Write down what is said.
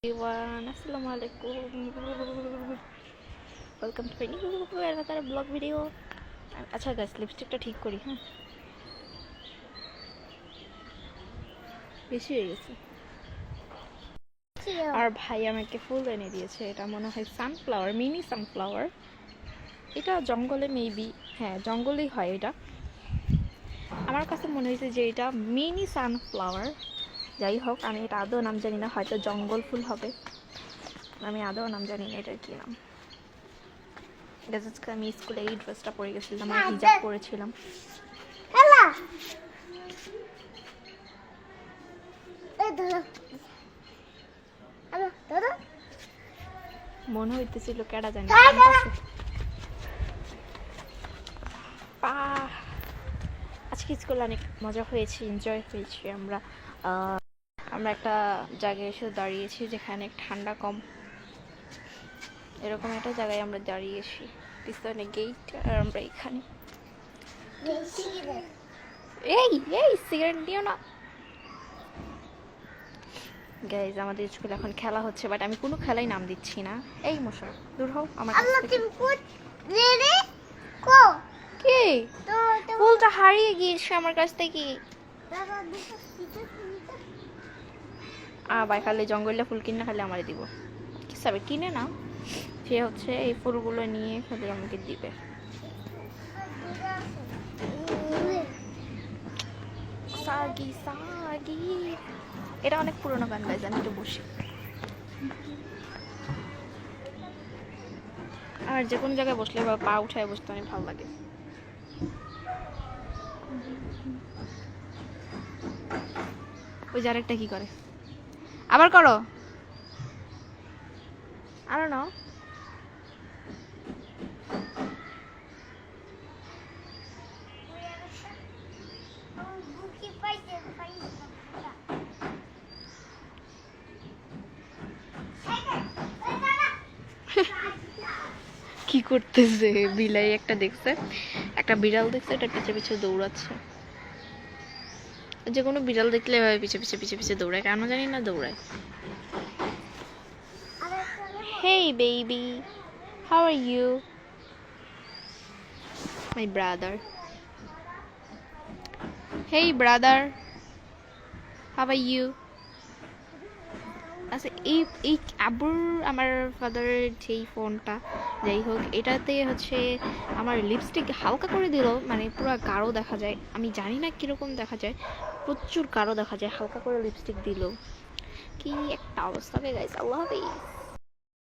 Everyone, Assalamualaikum. Welcome to my new another vlog video. আচ্ছা guys, লিপস্টিকটা ঠিক করি। হ্যাঁ, বেশি হয়ে গেছে। আর ভাই আমাকে ফুল এনে দিয়েছে। এটা মনে হয় সানফ্লাওয়ার, মিনি সানফ্লাওয়ার। এটা জঙ্গলে মেবি, হ্যাঁ জঙ্গলেই হয় এটা। আমার কাছে মনে হয়েছে যে এটা মিনি সানফ্লাওয়ার। যাই হোক, আমি এটা আদৌ নাম জানি না, হয়তো জঙ্গল ফুল হবে। আমি আদৌ নাম জানি না এটার কি নাম। আমি স্কুলে এই ড্রেসটা পরে গেছিলাম, আমি হিজাব পরেছিলাম। মনে হইতেছিল কেডা জানি। আজকে স্কুলে অনেক মজা হয়েছে, এনজয় হয়েছে। আমরা একটা জায়গায় এসে দাঁড়িয়েছি যেখানে ঠান্ডা কম। এরকম একটা জায়গায় আমরা দাঁড়িয়েছি, পিছনে গেট আর আমরা এখানে। এই সিগারেট দিও না গাইজ। আমাদের স্কুলে এখন খেলা হচ্ছে, বাট আমি কোনো খেলাই নাম দিচ্ছি না। এই মশা দূর হও আমার কাছ থেকে। কি ফুলটা হারিয়ে গিয়েছে আমার কাছ থেকে। ভাই খালি জঙ্গলে ফুল কিনে খালি আমারে দিব। কি সাবে কিনে না, সে হচ্ছে এই ফুলগুলো নিয়ে খালি আমাকে দিবে। সাগি সাগি, এটা অনেক পুরোনো গান গাইছে। আমি একটু বসি। আর যে কোনো জায়গায় বসলে বা পা উঠায় বসতে অনেক ভালো লাগে। ওই জারেকটা কি করে, আবার করো। আরো নাও। কি করতেছে বিলাই? একটা দেখছে, একটা বিড়াল দেখছে, এটা পিছে পিছে দৌড়াচ্ছে। যে কোনো বিড়াল দেখলে এভাবে পিছে পিছে পিছে পিছে দৌড়ায়, কেন জানি না দৌড়ায়। Hey baby, how are you? My brother. Hey brother, how are you? আচ্ছা, এই আবুর আমার ফাদারের যেই ফোনটা, যাই হোক, এটাতে হচ্ছে আমার লিপস্টিক হালকা করে দিল, মানে পুরো গাঢ় দেখা যায়। আমি জানি না কীরকম দেখা যায়, প্রচুর গাঢ় দেখা যায় হালকা করে লিপস্টিক দিল। কি একটা অবস্থা হয়ে গেছে। আল্লাহ হাফেজ।